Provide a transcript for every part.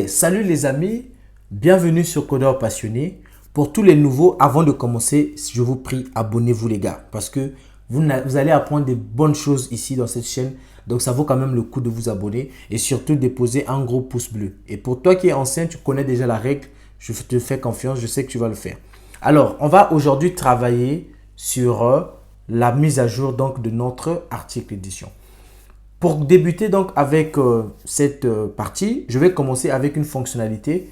Salut les amis, bienvenue sur Codeur Passionné. Pour tous les nouveaux, avant de commencer, je vous prie, abonnez-vous les gars, parce que vous allez apprendre des bonnes choses ici dans cette chaîne. Donc ça vaut quand même le coup de vous abonner et surtout de poser un gros pouce bleu. Et pour toi qui es ancien, tu connais déjà la règle, je te fais confiance, je sais que tu vas le faire. Alors, on va aujourd'hui travailler sur la mise à jour donc de notre article édition. Pour débuter donc avec cette partie, je vais commencer avec une fonctionnalité.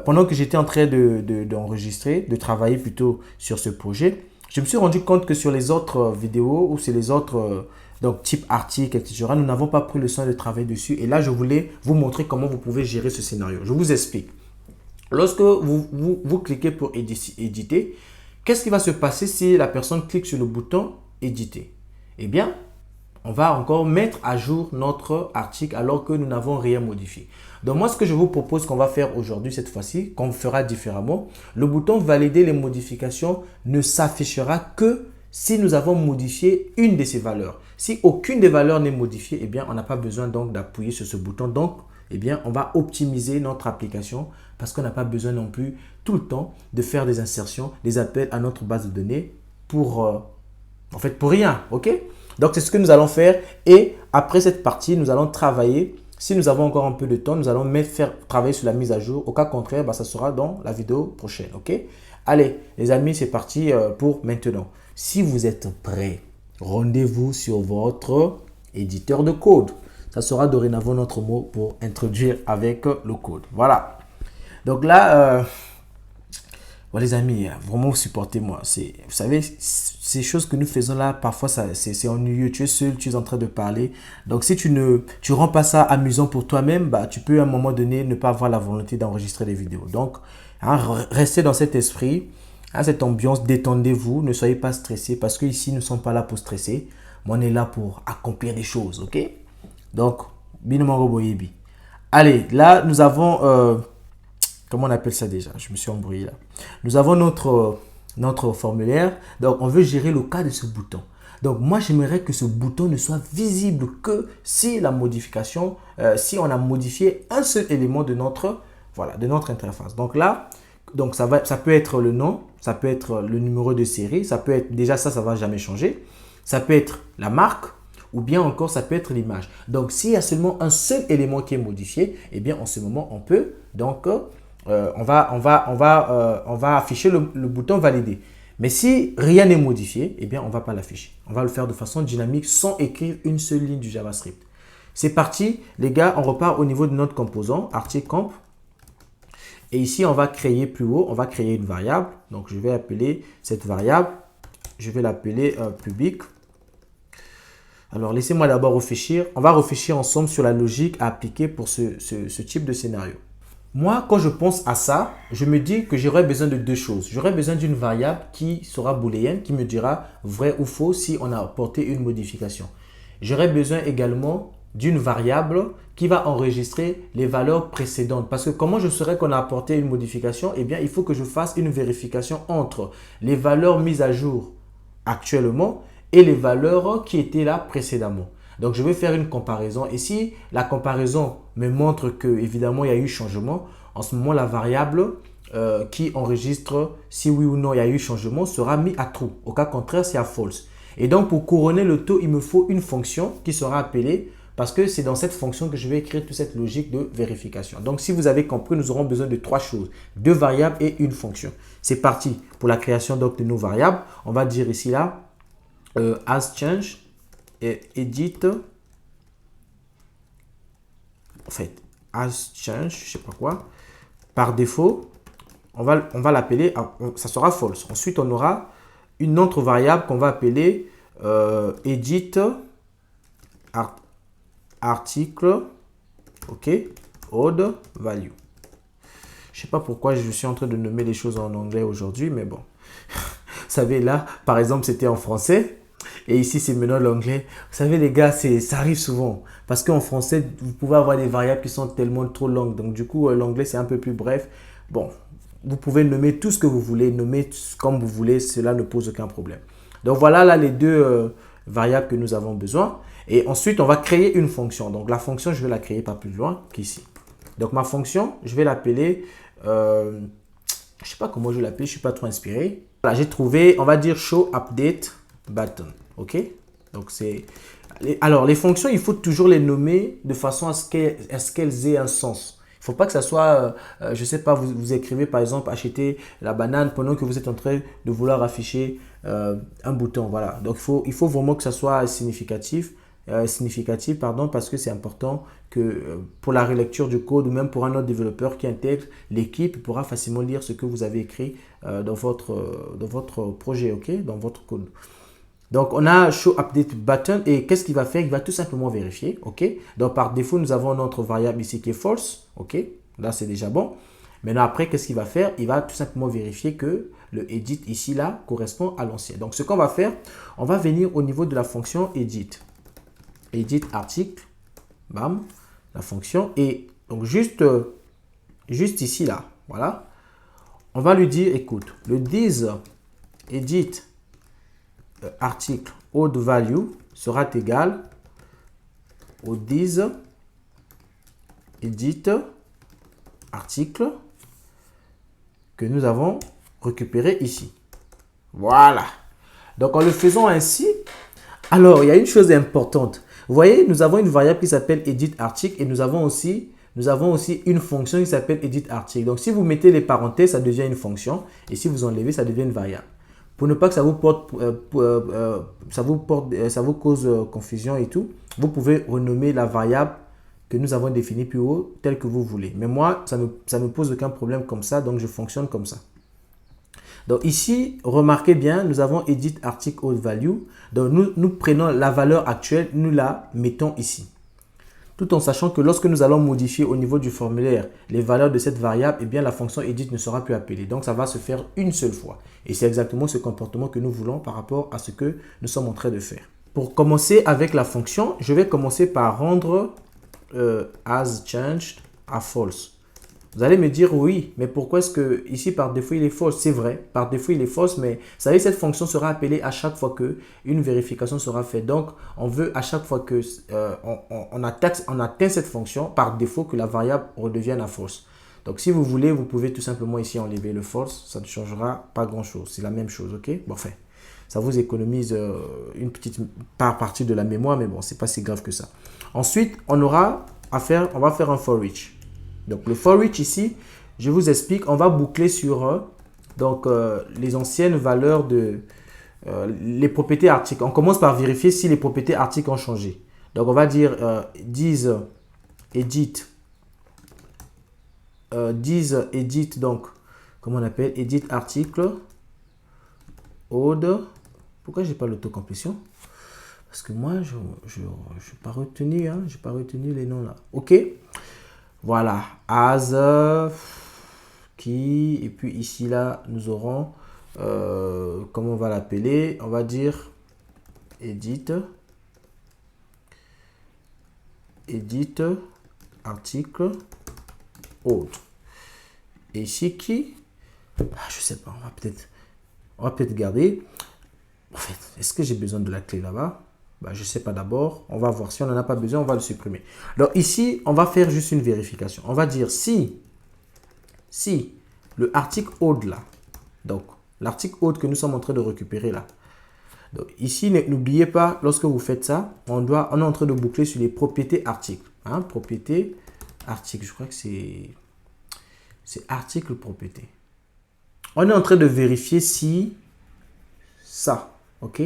Pendant que j'étais en train d'enregistrer, de travailler plutôt sur ce projet, je me suis rendu compte que sur les autres vidéos ou sur les autres donc type articles, etc., nous n'avons pas pris le soin de travailler dessus. Et là, je voulais vous montrer comment vous pouvez gérer ce scénario. Je vous explique. Lorsque vous cliquez pour éditer, qu'est-ce qui va se passer si la personne clique sur le bouton éditer? Eh bien, on va encore mettre à jour notre article alors que nous n'avons rien modifié. Donc moi, ce que je vous propose qu'on va faire aujourd'hui, cette fois-ci, qu'on fera différemment, le bouton valider les modifications ne s'affichera que si nous avons modifié une de ces valeurs. Si aucune des valeurs n'est modifiée, eh bien, on n'a pas besoin donc d'appuyer sur ce bouton. Donc, eh bien, on va optimiser notre application parce qu'on n'a pas besoin non plus tout le temps de faire des insertions, des appels à notre base de données pour pour rien, ok? Donc, c'est ce que nous allons faire. Et après cette partie, nous allons travailler. Si nous avons encore un peu de temps, nous allons faire travailler sur la mise à jour. Au cas contraire, ça sera dans la vidéo prochaine, ok? Allez, les amis, c'est parti pour maintenant. Si vous êtes prêts, rendez-vous sur votre éditeur de code. Ça sera dorénavant notre mot pour introduire avec le code. Voilà. Donc là, bon, les amis, vraiment supportez-moi. Vous savez, ces choses que nous faisons là, parfois c'est ennuyeux. Tu es seul, tu es en train de parler. Donc si tu rends pas ça amusant pour toi-même, tu peux à un moment donné ne pas avoir la volonté d'enregistrer des vidéos. Donc, restez dans cet esprit, cette ambiance, détendez-vous, ne soyez pas stressés parce que ici nous ne sommes pas là pour stresser, mais on est là pour accomplir des choses, ok? Donc, Binomoro Boyebi. Allez, là nous avons comment on appelle ça déjà? Je me suis embrouillé là. Nous avons notre formulaire. Donc, on veut gérer le cas de ce bouton. Donc, moi, j'aimerais que ce bouton ne soit visible que si la modification, si on a modifié un seul élément de notre interface. Donc là, ça peut être le nom, ça peut être le numéro de série, ça peut être, déjà ça va jamais changer. Ça peut être la marque, ou bien encore ça peut être l'image. Donc, s'il y a seulement un seul élément qui est modifié, eh bien, en ce moment, on peut donc on va afficher le bouton valider. Mais si rien n'est modifié, eh bien, on ne va pas l'afficher. On va le faire de façon dynamique sans écrire une seule ligne du JavaScript. C'est parti, les gars, on repart au niveau de notre composant, article comp. Et ici, on va créer plus haut, on va créer une variable. Donc, je vais appeler cette variable, je vais l'appeler public. Alors, laissez-moi d'abord réfléchir. On va réfléchir ensemble sur la logique à appliquer pour ce type de scénario. Moi, quand je pense à ça, je me dis que j'aurais besoin de deux choses. J'aurais besoin d'une variable qui sera booléenne, qui me dira vrai ou faux si on a apporté une modification. J'aurais besoin également d'une variable qui va enregistrer les valeurs précédentes. Parce que comment je saurais qu'on a apporté une modification? Eh bien, il faut que je fasse une vérification entre les valeurs mises à jour actuellement et les valeurs qui étaient là précédemment. Donc, je vais faire une comparaison. Et si la comparaison me montre que, évidemment, il y a eu changement, en ce moment, la variable qui enregistre si oui ou non il y a eu changement sera mise à true. Au cas contraire, c'est à false. Et donc, pour couronner le tout, il me faut une fonction qui sera appelée parce que c'est dans cette fonction que je vais écrire toute cette logique de vérification. Donc, si vous avez compris, nous aurons besoin de trois choses. Deux variables et une fonction. C'est parti pour la création donc, de nos variables. On va dire ici là, as change et edit, en fait, as change, je sais pas quoi. Par défaut, on va l'appeler, ça sera false. Ensuite, on aura une autre variable qu'on va appeler edit article, ok, odd value. Je sais pas pourquoi je suis en train de nommer les choses en anglais aujourd'hui, mais bon. Vous savez, là, par exemple, c'était en français. Et ici, c'est maintenant l'anglais. Vous savez, les gars, ça arrive souvent. Parce qu'en français, vous pouvez avoir des variables qui sont tellement trop longues. Donc, du coup, l'anglais, c'est un peu plus bref. Bon, vous pouvez nommer tout ce que vous voulez, nommer comme vous voulez. Cela ne pose aucun problème. Donc, voilà là les deux variables que nous avons besoin. Et ensuite, on va créer une fonction. Donc, la fonction, je vais la créer pas plus loin qu'ici. Donc ma fonction, je vais l'appeler, je ne sais pas comment je vais l'appeler, je ne suis pas trop inspiré. Voilà, j'ai trouvé, on va dire show update button. OK? Donc c'est... Alors les fonctions, il faut toujours les nommer de façon à ce qu'elles aient un sens. Il ne faut pas que ça soit, je ne sais pas, vous écrivez par exemple acheter la banane pendant que vous êtes en train de vouloir afficher un bouton. Voilà. Donc il faut vraiment que ça soit significatif, pardon, parce que c'est important que pour la relecture du code ou même pour un autre développeur qui intègre l'équipe pourra facilement lire ce que vous avez écrit dans votre projet, ok, dans votre code. Donc, on a show update button et qu'est-ce qu'il va faire? Il va tout simplement vérifier, ok? Donc, par défaut, nous avons notre variable ici qui est false, ok? Là, c'est déjà bon. Maintenant, après, qu'est-ce qu'il va faire? Il va tout simplement vérifier que le edit ici, là, correspond à l'ancien. Donc, ce qu'on va faire, on va venir au niveau de la fonction edit. Edit article, bam, la fonction. Et donc, juste ici, là, voilà. On va lui dire, écoute, le this edit article old value sera égal au this edit article que nous avons récupéré ici. Voilà. Donc, en le faisant ainsi, alors, il y a une chose importante. Vous voyez, nous avons une variable qui s'appelle edit article et nous avons aussi une fonction qui s'appelle edit article. Donc, si vous mettez les parenthèses, ça devient une fonction et si vous enlevez, ça devient une variable. Pour ne pas que ça vous cause confusion et tout, vous pouvez renommer la variable que nous avons définie plus haut telle que vous voulez. Mais moi, ça me pose aucun problème comme ça, donc je fonctionne comme ça. Donc ici, remarquez bien, nous avons edit article old value. Donc nous prenons la valeur actuelle, nous la mettons ici. Tout en sachant que lorsque nous allons modifier au niveau du formulaire les valeurs de cette variable, eh bien la fonction edit ne sera plus appelée. Donc ça va se faire une seule fois. Et c'est exactement ce comportement que nous voulons par rapport à ce que nous sommes en train de faire. Pour commencer avec la fonction, je vais commencer par rendre as changed à false. Vous allez me dire oui, mais pourquoi est-ce que ici par défaut il est false? C'est vrai, par défaut il est false, mais vous savez cette fonction sera appelée à chaque fois que une vérification sera faite. Donc on veut à chaque fois que on atteint cette fonction par défaut que la variable redevienne à false. Donc si vous voulez, vous pouvez tout simplement ici enlever le false, ça ne changera pas grand chose, c'est la même chose, ok? Bon, enfin, ça vous économise une petite partie de la mémoire, mais bon, c'est pas si grave que ça. Ensuite, on va faire un for each. Donc, le for each ici, je vous explique, on va boucler sur les anciennes valeurs de les propriétés articles. On commence par vérifier si les propriétés articles ont changé. Donc, on va dire this edit, donc, comment on appelle, edit article, old. Pourquoi j'ai pas l'autocomplétion? Parce que moi, je n'ai pas retenu, hein, j'ai pas retenu les noms là. OK. Voilà, as, qui, et puis ici, là, nous aurons, comment on va l'appeler? On va dire edit, article, autre. Et ici, qui? Je sais pas, on va peut-être garder. En fait, est-ce que j'ai besoin de la clé là-bas? Je ne sais pas d'abord. On va voir. Si on n'en a pas besoin, on va le supprimer. Alors ici, on va faire juste une vérification. On va dire si le article old là, donc l'article old que nous sommes en train de récupérer là. Donc ici, n'oubliez pas, lorsque vous faites ça, on est en train de boucler sur les propriétés articles. Hein, propriété article. Je crois que c'est article propriété. On est en train de vérifier si ça, ok?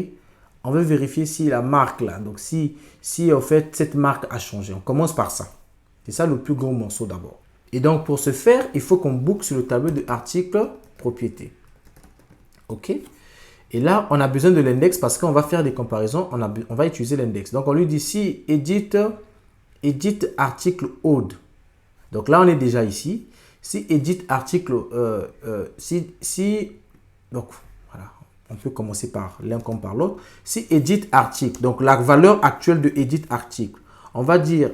On veut vérifier si la marque là, donc si en fait cette marque a changé. On commence par ça. C'est ça le plus gros morceau d'abord. Et donc pour ce faire, il faut qu'on boucle sur le tableau de article propriété. OK? Et là, on a besoin de l'index parce qu'on va faire des comparaisons. On va utiliser l'index. Donc on lui dit si edit article old. Donc là, on est déjà ici. Si edit article, donc voilà. On peut commencer par l'un comme par l'autre. Si edit article, donc la valeur actuelle de edit article, on va dire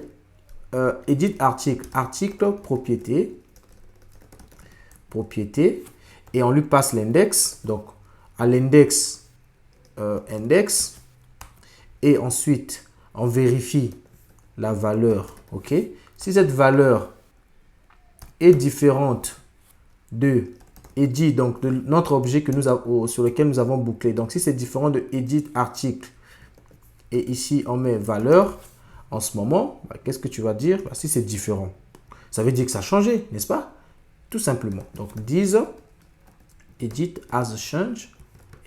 edit article, propriété, et on lui passe l'index. Donc à l'index, index, et ensuite on vérifie la valeur. Ok. Si cette valeur est différente de edit, donc de notre objet que nous avons, sur lequel nous avons bouclé. Donc, si c'est différent de edit article, et ici, on met valeur, en ce moment, bah, qu'est-ce que tu vas dire? Bah, si c'est différent, ça veut dire que ça a changé, n'est-ce pas? Tout simplement. Donc, this edit as change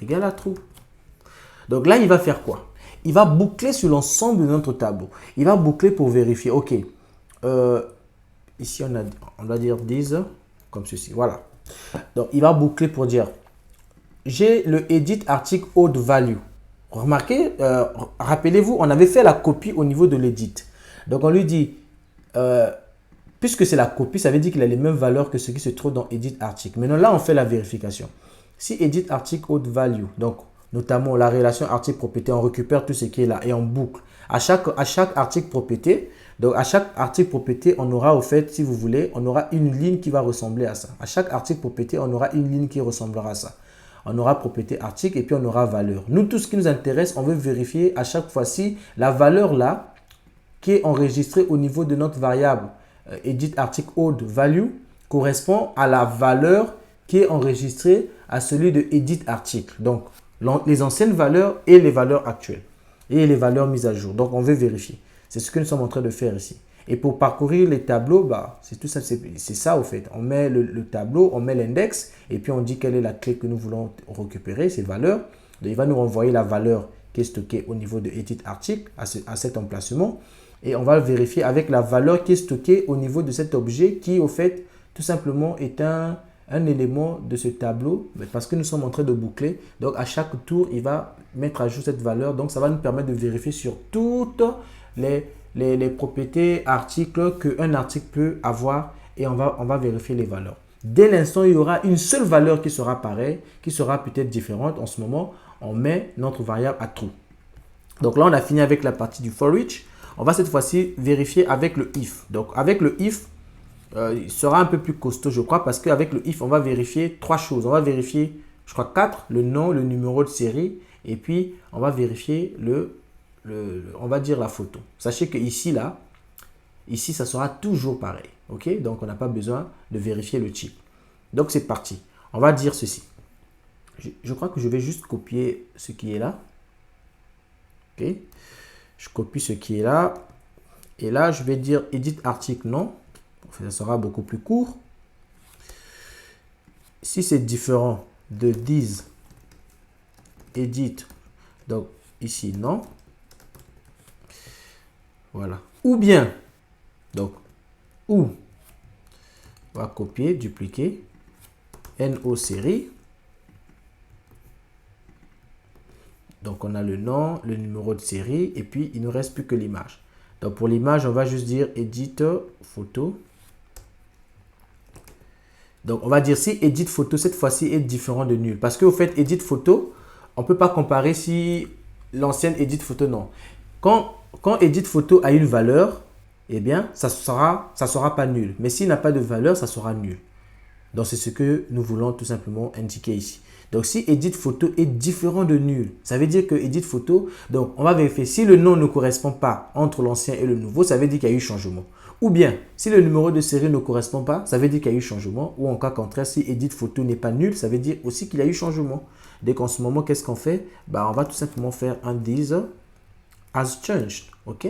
égale à true. Donc là, il va faire quoi? Il va boucler sur l'ensemble de notre tableau. Il va boucler pour vérifier. OK. Ici, on va dire this comme ceci. Voilà. Donc, il va boucler pour dire, j'ai le edit article old value. Remarquez, rappelez-vous, on avait fait la copie au niveau de l'edit. Donc, on lui dit, puisque c'est la copie, ça veut dire qu'il a les mêmes valeurs que ce qui se trouve dans edit article. Maintenant, là, on fait la vérification. Si edit article old value, donc notamment la relation article propriété, on récupère tout ce qui est là et on boucle. À chaque article propriété, donc à chaque article propriété, on aura au fait, si vous voulez, on aura une ligne qui va ressembler à ça. À chaque article propriété, on aura une ligne qui ressemblera à ça. On aura propriété article et puis on aura valeur. Nous, tout ce qui nous intéresse, on veut vérifier à chaque fois si la valeur là, qui est enregistrée au niveau de notre variable edit article old value, correspond à la valeur qui est enregistrée à celui de edit article. Donc, les anciennes valeurs et les valeurs actuelles et les valeurs mises à jour. Donc, on veut vérifier. C'est ce que nous sommes en train de faire ici. Et pour parcourir les tableaux, bah, c'est tout ça, c'est ça au fait. On met le tableau, on met l'index et puis on dit quelle est la clé que nous voulons récupérer, ces valeurs. Donc, il va nous renvoyer la valeur qui est stockée au niveau de edit article à cet emplacement. Et on va vérifier avec la valeur qui est stockée au niveau de cet objet qui, au fait, tout simplement est un élément de ce tableau parce que nous sommes en train de boucler. Donc, à chaque tour, il va mettre à jour cette valeur. Donc, ça va nous permettre de vérifier sur toutes les propriétés articles qu'un article peut avoir et on va vérifier les valeurs. Dès l'instant, il y aura une seule valeur qui sera pareille, qui sera peut-être différente. En ce moment, on met notre variable à true. Donc là, on a fini avec la partie du for each. On va cette fois-ci vérifier avec le if. Donc, avec le if, il sera un peu plus costaud, je crois, parce qu'avec le if, on va vérifier trois choses. On va vérifier, je crois, 4, le nom, le numéro de série, et puis on va vérifier on va dire la photo. Sachez que ici, ça sera toujours pareil. OK? Donc, on n'a pas besoin de vérifier le type. Donc, c'est parti. On va dire ceci. Je crois que je vais juste copier ce qui est là. OK? Je copie ce qui est là. Et là, je vais dire edit article non. Ça sera beaucoup plus court. Si c'est différent de this edit, donc ici non. Voilà. Ou bien, donc, ou, on va copier, dupliquer, no série. Donc, on a le nom, le numéro de série, et puis il ne nous reste plus que l'image. Donc, pour l'image, on va juste dire edit photo. Donc, on va dire si edit photo, cette fois-ci, est différent de nul. Parce qu'au fait, edit photo, on ne peut pas comparer si l'ancienne edit photo, non. Quand edit photo a une valeur, eh bien, ça sera pas nul. Mais s'il n'a pas de valeur, ça sera nul. Donc, c'est ce que nous voulons tout simplement indiquer ici. Donc, si edit photo est différent de nul, ça veut dire que edit photo, donc on va vérifier si le nom ne correspond pas entre l'ancien et le nouveau, ça veut dire qu'il y a eu changement. Ou bien, si le numéro de série ne correspond pas, ça veut dire qu'il y a eu changement. Ou en cas contraire, si edit photo n'est pas nul, ça veut dire aussi qu'il y a eu changement. Donc, en ce moment, qu'est-ce qu'on fait? Bah, on va tout simplement faire un this as changed. OK?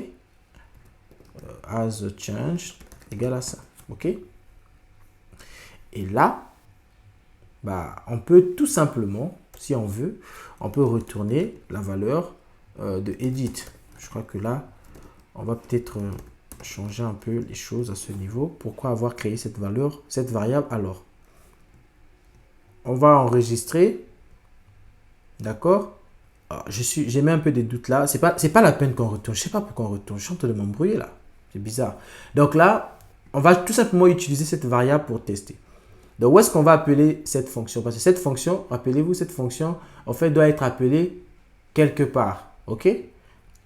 As changed égale à ça. OK? Et là, bah, on peut tout simplement, si on veut, on peut retourner la valeur de edit. Je crois que là, on va peut-être changer un peu les choses à ce niveau. Pourquoi avoir créé cette valeur, cette variable alors? On va enregistrer. D'accord? J'ai mis un peu des doutes là. C'est pas la peine qu'on retourne. Je sais pas pourquoi on retourne. Je suis en train de m'embrouiller là. C'est bizarre. Donc là, on va tout simplement utiliser cette variable pour tester. Donc, où est-ce qu'on va appeler cette fonction? Parce que cette fonction, rappelez-vous, cette fonction, en fait, doit être appelée quelque part. OK?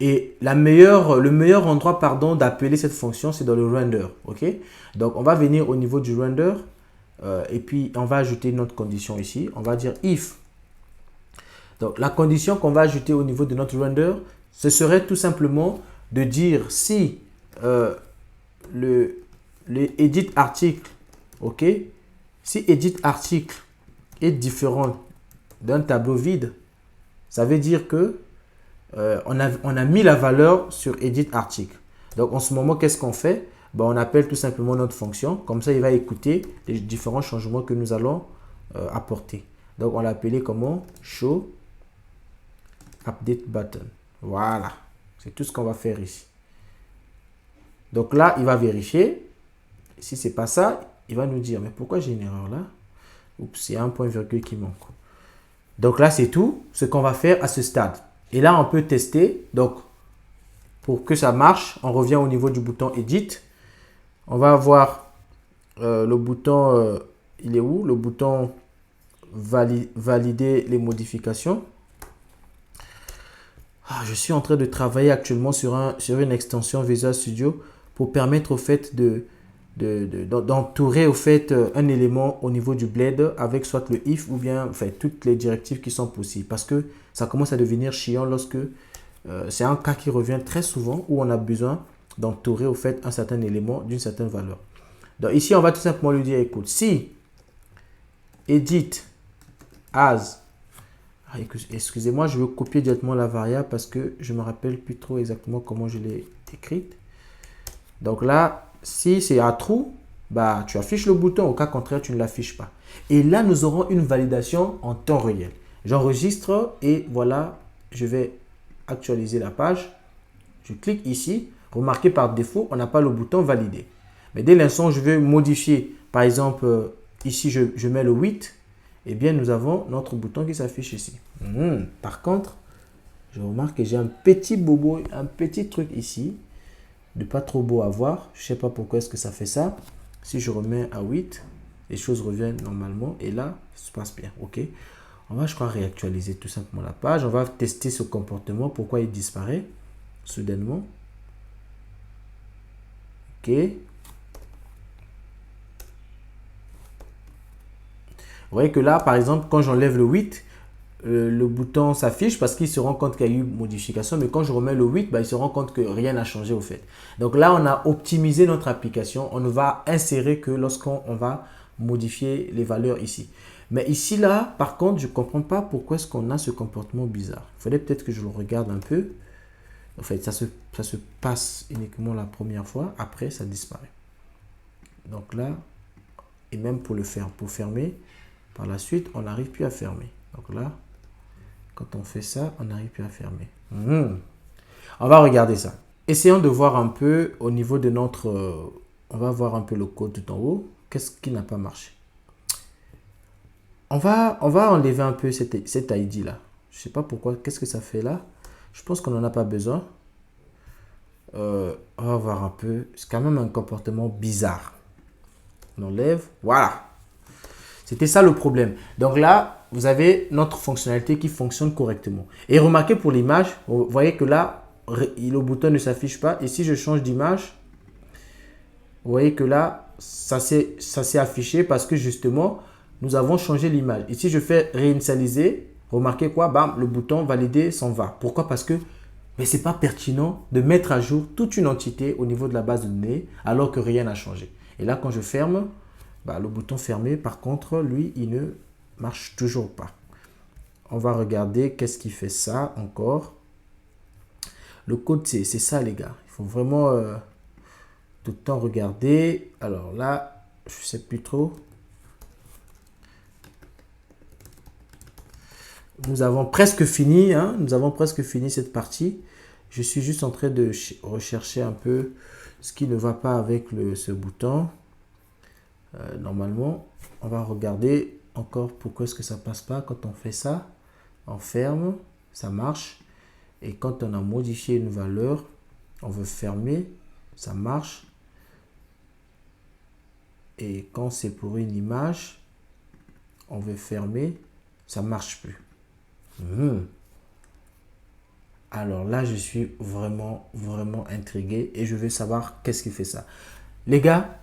Et le meilleur endroit, pardon, d'appeler cette fonction, c'est dans le render. OK? Donc, on va venir au niveau du render et puis on va ajouter notre condition ici. On va dire if. Donc, la condition qu'on va ajouter au niveau de notre render, ce serait tout simplement de dire si le edit article OK? Si edit article est différent d'un tableau vide, ça veut dire que on a mis la valeur sur edit article. Donc, en ce moment, qu'est-ce qu'on fait? Ben, on appelle tout simplement notre fonction. Comme ça, il va écouter les différents changements que nous allons apporter. Donc, on l'a appelé comment? Show update button. Voilà. C'est tout ce qu'on va faire ici. Donc là, il va vérifier. Si ce n'est pas ça, il va nous dire, mais pourquoi j'ai une erreur là? Oups, il y a un point virgule qui manque. Donc là, c'est tout ce qu'on va faire à ce stade. Et là, on peut tester. Donc, pour que ça marche, on revient au niveau du bouton Edit. On va avoir le bouton, il est où? Le bouton valider les modifications. Je suis en train de travailler actuellement sur une extension Visual Studio pour permettre au fait d'entourer au fait un élément au niveau du blade avec soit le if ou bien toutes les directives qui sont possibles, parce que ça commence à devenir chiant lorsque c'est un cas qui revient très souvent où on a besoin d'entourer au fait un certain élément d'une certaine valeur. Donc ici on va tout simplement lui dire, écoute, si edit as, excusez-moi, je veux copier directement la variable parce que je me rappelle plus trop exactement comment je l'ai écrite. Donc là, si c'est à true, bah, tu affiches le bouton. Au cas contraire, tu ne l'affiches pas. Et là, nous aurons une validation en temps réel. J'enregistre et voilà, je vais actualiser la page. Je clique ici. Remarquez, par défaut, on n'a pas le bouton valider. Mais dès l'instant où je veux modifier, par exemple, ici, je mets le 8, eh bien, nous avons notre bouton qui s'affiche ici. Par contre, je remarque que j'ai un petit bobo, un petit truc ici. De pas trop beau à voir. Je sais pas pourquoi est-ce que ça fait ça. Si je remets à 8, les choses reviennent normalement. Et là, ça se passe bien. OK. On va, je crois, réactualiser tout simplement la page. On va tester ce comportement. Pourquoi il disparaît soudainement. OK. Vous voyez que là, par exemple, quand j'enlève le 8, le bouton s'affiche parce qu'il se rend compte qu'il y a eu modification, mais quand je remets le 8, il se rend compte que rien n'a changé au fait. Donc là, on a optimisé notre application. On ne va insérer que lorsqu'on va modifier les valeurs ici. Mais ici, là, par contre, je ne comprends pas pourquoi est-ce qu'on a ce comportement bizarre. Il faudrait peut-être que je le regarde un peu. En fait, ça se passe uniquement la première fois. Après, ça disparaît. Donc là, et même pour fermer, par la suite, on n'arrive plus à fermer. Donc là, quand on fait ça, on n'arrive plus à fermer. On va regarder ça. Essayons de voir un peu au niveau de notre... on va voir un peu le code tout en haut. Qu'est-ce qui n'a pas marché? On va enlever un peu cet ID là. Je ne sais pas pourquoi. Qu'est-ce que ça fait là? Je pense qu'on n'en a pas besoin. On va voir un peu. C'est quand même un comportement bizarre. On enlève. Voilà. C'était ça le problème. Donc là, vous avez notre fonctionnalité qui fonctionne correctement. Et remarquez pour l'image, vous voyez que là, le bouton ne s'affiche pas. Et si je change d'image, vous voyez que là, ça s'est affiché parce que justement, nous avons changé l'image. Et si je fais réinitialiser, remarquez quoi? Bam, le bouton valider s'en va. Pourquoi? Parce que ce n'est pas pertinent de mettre à jour toute une entité au niveau de la base de données alors que rien n'a changé. Et là, quand je ferme, le bouton fermé, par contre, lui, il ne marche toujours pas. On va regarder qu'est-ce qui fait ça encore. Le code, c'est ça, les gars. Il faut vraiment tout le temps regarder. Alors là, je ne sais plus trop. Nous avons presque fini. Nous avons presque fini cette partie. Je suis juste en train de rechercher un peu ce qui ne va pas avec ce bouton. Normalement, on va regarder encore pourquoi est-ce que ça passe pas. Quand on fait ça, on ferme, ça marche. Et quand on a modifié une valeur, on veut fermer, ça marche. Et quand c'est pour une image, on veut fermer, ça marche plus. Alors là, je suis vraiment intrigué et je veux savoir qu'est-ce qui fait ça. Les gars,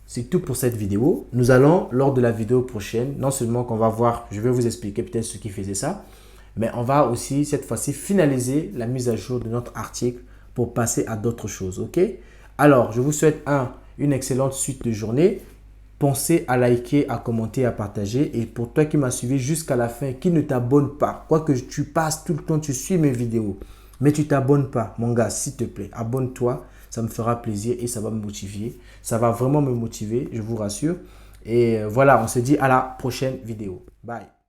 c'est tout pour cette vidéo. Nous allons, lors de la vidéo prochaine, non seulement qu'on va voir, je vais vous expliquer peut-être ce qui faisait ça, mais on va aussi, cette fois-ci, finaliser la mise à jour de notre article pour passer à d'autres choses, ok? Alors, je vous souhaite une excellente suite de journée. pensez à liker, à commenter, à partager. Et pour toi qui m'as suivi jusqu'à la fin, qui ne t'abonne pas, quoique tu passes tout le temps, tu suis mes vidéos, mais tu t'abonnes pas, mon gars, s'il te plaît, abonne-toi. Ça me fera plaisir et ça va me motiver. Ça va vraiment me motiver, je vous rassure. Et voilà, on se dit à la prochaine vidéo. Bye.